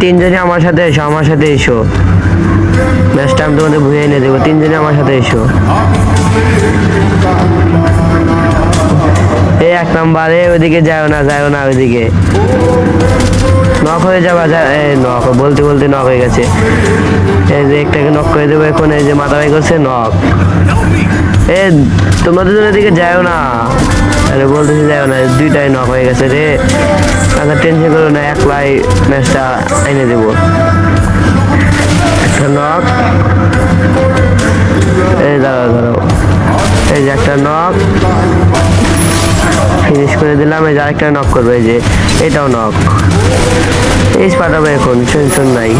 তিনজনই আমার সাথে এসো, আমার সাথে এসো, ম্যাচটা আমি তোমাদের ভুয়ে এনে দেবো। তিনজনই আমার সাথে এসো। এই 1 নাম্বারে ওইদিকে যাও না, ওইদিকে নক হয়ে যাবা। নক বলতে বলতে নক হয়ে গেছে। এই যে একটাকে নক করে দেবো এখন। এই যে মাথা বাই করছে, নক। তোমরা দুজন এদিকে যাও না, আরে বলতেছি যাও না। দুইটাই নক হয়ে গেছে রে। আচ্ছা টেনশন করো না, একলাই ম্যাচটা এনে দেবো। একটা নক, এই দাঁড়াও, এই যে একটা নক ফিনিশ করে দিলাম। এই যে আরেকটা নক করবো, এই যে এটাও নক। এই পাঠাবো এখন, টেনশন নাই।